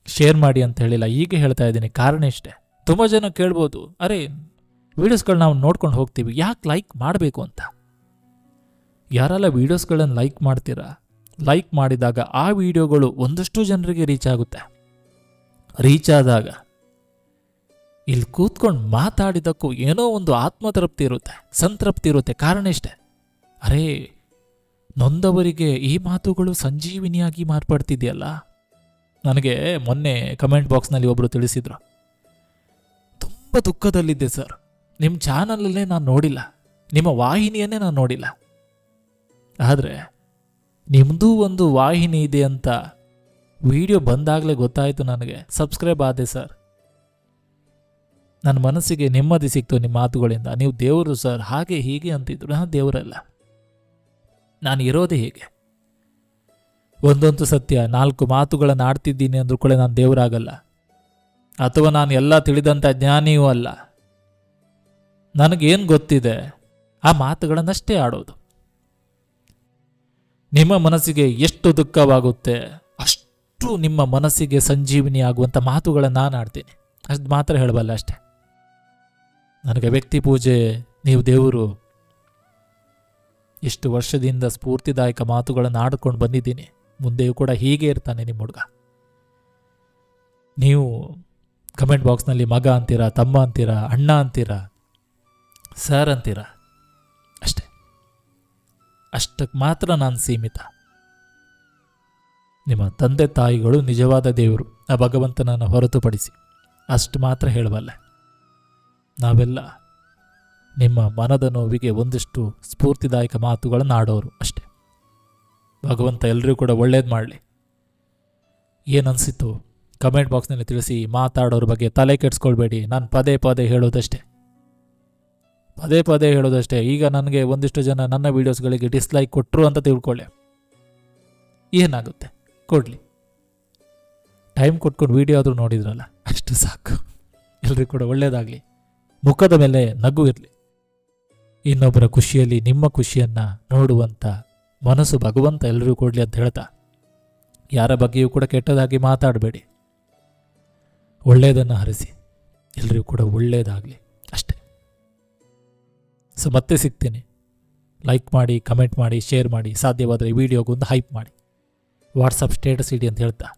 ಶೇರ್ ಮಾಡಿ ಅಂತ ಹೇಳಿಲ್ಲ, ಈಗ ಹೇಳ್ತಾ ಇದ್ದೀನಿ. ಕಾರಣ ಇಷ್ಟೇ, ತುಂಬ ಜನ ಕೇಳ್ಬೋದು, ಅರೆ ವೀಡಿಯೋಸ್ಗಳು ನಾವು ನೋಡ್ಕೊಂಡು ಹೋಗ್ತೀವಿ, ಯಾಕೆ ಲೈಕ್ ಮಾಡಬೇಕು ಅಂತ. ಯಾರೆಲ್ಲ ವೀಡಿಯೋಸ್ಗಳನ್ನು ಲೈಕ್ ಮಾಡ್ತೀರಾ, ಲೈಕ್ ಮಾಡಿದಾಗ ಆ ವಿಡಿಯೋಗಳು ಒಂದಷ್ಟು ಜನರಿಗೆ ರೀಚ್ ಆಗುತ್ತೆ. ರೀಚ್ ಆದಾಗ ಇಲ್ಲಿ ಕೂತ್ಕೊಂಡು ಮಾತಾಡಿದಕ್ಕೂ ಏನೋ ಒಂದು ಆತ್ಮತೃಪ್ತಿ ಇರುತ್ತೆ, ಸಂತೃಪ್ತಿ ಇರುತ್ತೆ. ಕಾರಣ ಇಷ್ಟೇ, ಅರೇ ನೊಂದವರಿಗೆ ಈ ಮಾತುಗಳು ಸಂಜೀವಿನಿಯಾಗಿ ಮಾರ್ಪಡ್ತಿದೆಯಲ್ಲ. ನನಗೆ ಮೊನ್ನೆ ಕಮೆಂಟ್ ಬಾಕ್ಸ್ನಲ್ಲಿ ಒಬ್ಬರು ತಿಳಿಸಿದ್ರು, ತುಂಬ ದುಃಖದಲ್ಲಿದ್ದೆ ಸರ್, ನಿಮ್ಮ ಚಾನಲಲ್ಲೇ ನಾನು ನೋಡಿಲ್ಲ, ನಿಮ್ಮ ವಾಹಿನಿಯನ್ನೇ ನಾನು ನೋಡಿಲ್ಲ, ಆದರೆ ನಿಮ್ಮದೂ ಒಂದು ವಾಹಿನಿ ಇದೆ ಅಂತ ವಿಡಿಯೋ ಬಂದಾಗಲೇ ಗೊತ್ತಾಯಿತು ನನಗೆ, ಸಬ್ಸ್ಕ್ರೈಬ್ ಆದೆ ಸರ್. ನನ್ನ ಮನಸ್ಸಿಗೆ ನೆಮ್ಮದಿ ಸಿಕ್ತು ನಿಮ್ಮ ಮಾತುಗಳಿಂದ. ನೀವು ದೇವರು ಸರ್, ಹಾಗೆ ಹೀಗೆ ಅಂತಿದ್ರು. ನಾನು ದೇವರಲ್ಲ, ನಾನು ಇರೋದೇ ಹೀಗೆ. ಒಂದೊಂದು ಸತ್ಯ, 4 ಮಾತುಗಳನ್ನು ಆಡ್ತಿದ್ದೀನಿ ಅಂದ್ರೂ ಕೂಡ ನಾನು ದೇವರಾಗಲ್ಲ, ಅಥವಾ ನಾನು ಎಲ್ಲ ತಿಳಿದಂಥ ಜ್ಞಾನಿಯೂ ಅಲ್ಲ. ನನಗೇನು ಗೊತ್ತಿದೆ ಆ ಮಾತುಗಳನ್ನಷ್ಟೇ ಆಡೋದು. ನಿಮ್ಮ ಮನಸ್ಸಿಗೆ ಎಷ್ಟು ದುಃಖವಾಗುತ್ತೆ ಅಷ್ಟು ನಿಮ್ಮ ಮನಸ್ಸಿಗೆ ಸಂಜೀವಿನಿ ಆಗುವಂಥ ಮಾತುಗಳನ್ನು ನಾನು ಆಡ್ತೀನಿ, ಅಷ್ಟು ಮಾತ್ರ ಹೇಳಬಲ್ಲ ಅಷ್ಟೆ. ನನಗೆ ವ್ಯಕ್ತಿ ಪೂಜೆ, ನೀವು ದೇವರು, ಎಷ್ಟು ವರ್ಷದಿಂದ ಸ್ಫೂರ್ತಿದಾಯಕ ಮಾತುಗಳನ್ನು ಆಡಿಕೊಂಡು ಬಂದಿದ್ದೀನಿ. ಮುಂದೆಯೂ ಕೂಡ ಹೀಗೆ ಇರ್ತಾನೆ ನಿಮ್ಮ ಹುಡುಗ. ನೀವು ಕಮೆಂಟ್ ಬಾಕ್ಸ್ನಲ್ಲಿ ಮಗ ಅಂತೀರಾ, ತಮ್ಮ ಅಂತೀರಾ, ಅಣ್ಣ ಅಂತೀರಾ, ಸರ್ ಅಂತೀರಾ, ಅಷ್ಟೇ. ಅಷ್ಟಕ್ಕೆ ಮಾತ್ರ ನಾನು ಸೀಮಿತ. ನಿಮ್ಮ ತಂದೆ ತಾಯಿಗಳು ನಿಜವಾದ ದೇವರು, ಆ ಭಗವಂತನನ್ನು ಹೊರತುಪಡಿಸಿ ಅಷ್ಟು ಮಾತ್ರ ಹೇಳಬಲ್ಲೆ. ನಾವೆಲ್ಲ ನಿಮ್ಮ ಮನದ ನೋವಿಗೆ ಒಂದಿಷ್ಟು ಸ್ಫೂರ್ತಿದಾಯಕ ಮಾತುಗಳನ್ನು ಆಡೋರು ಅಷ್ಟೇ. ಭಗವಂತ ಎಲ್ಲರೂ ಕೂಡ ಒಳ್ಳೇದು ಮಾಡಲಿ. ಏನನ್ಸಿತ್ತು ಕಮೆಂಟ್ ಬಾಕ್ಸ್ನಲ್ಲಿ ತಿಳಿಸಿ. ಮಾತಾಡೋರ ಬಗ್ಗೆ ತಲೆ ಕೆಡಿಸ್ಕೊಳ್ಬೇಡಿ, ನಾನು ಪದೇ ಪದೇ ಹೇಳೋದಷ್ಟೇ, ಪದೇ ಪದೇ ಹೇಳೋದಷ್ಟೇ. ಈಗ ನನಗೆ ಒಂದಿಷ್ಟು ಜನ ನನ್ನ ವೀಡಿಯೋಸ್ಗಳಿಗೆ ಡಿಸ್ಲೈಕ್ ಕೊಟ್ಟರು ಅಂತ ತಿಳ್ಕೊಳ್ಳಿ, ಏನಾಗುತ್ತೆ ಕೊಡಲಿ. ಟೈಮ್ ಕೊಟ್ಕೊಂಡು ವೀಡಿಯೋ ಆದರೂ ನೋಡಿದ್ರಲ್ಲ, ಅಷ್ಟು ಸಾಕು. ಎಲ್ರಿಗೂ ಕೂಡ ಒಳ್ಳೆಯದಾಗಲಿ, ಮುಖದ ಮೇಲೆ ನಗು ಇರಲಿ. ಇನ್ನೊಬ್ಬರ ಖುಷಿಯಲ್ಲಿ ನಿಮ್ಮ ಖುಷಿಯನ್ನು ನೋಡುವಂಥ ಮನಸ್ಸು ಭಗವಂತ ಎಲ್ಲರಿಗೂ ಕೊಡಲಿ ಅಂತ ಹೇಳ್ತಾ, ಯಾರ ಬಗ್ಗೆಯೂ ಕೂಡ ಕೆಟ್ಟದಾಗಿ ಮಾತಾಡಬೇಡಿ, ಒಳ್ಳೆಯದನ್ನು ಹರಿಸಿ. ಎಲ್ರಿಗೂ ಕೂಡ ಒಳ್ಳೆಯದಾಗಲಿ ಅಷ್ಟೇ. ಸೊ ಮತ್ತೆ ಸಿಗ್ತೀನಿ. ಲೈಕ್ ಮಾಡಿ, ಕಮೆಂಟ್ ಮಾಡಿ, ಶೇರ್ ಮಾಡಿ, ಸಾಧ್ಯವಾದರೆ ಈ ವಿಡಿಯೋಗೊಂದು ಹೈಪ್ ಮಾಡಿ, ವಾಟ್ಸಪ್ ಸ್ಟೇಟಸ್ ಇಡಿ ಅಂತ ಹೇಳ್ತಾ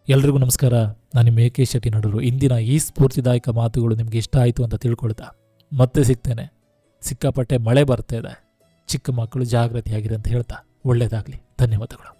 ಎಲ್ರಿಗೂ ನಮಸ್ಕಾರ. ನಾನು ನಿಮ್ಮ ಎ ಕೆ ಶೆಟ್ಟಿ ನಡೂರು. ಇಂದಿನ ಈ ಸ್ಫೂರ್ತಿದಾಯಕ ಮಾತುಗಳು ನಿಮಗೆ ಇಷ್ಟ ಆಯಿತು ಅಂತ ತಿಳ್ಕೊಳ್ತಾ ಮತ್ತೆ ಸಿಗ್ತೇನೆ. ಸಿಕ್ಕಾಪಟ್ಟೆ ಮಳೆ ಬರ್ತಾ ಇದೆ. ಚಿಕ್ಕ ಮಕ್ಕಳು ಜಾಗೃತಿಯಾಗಿರಿ ಅಂತ ಹೇಳ್ತಾ ಒಳ್ಳೆಯದಾಗಲಿ. ಧನ್ಯವಾದಗಳು.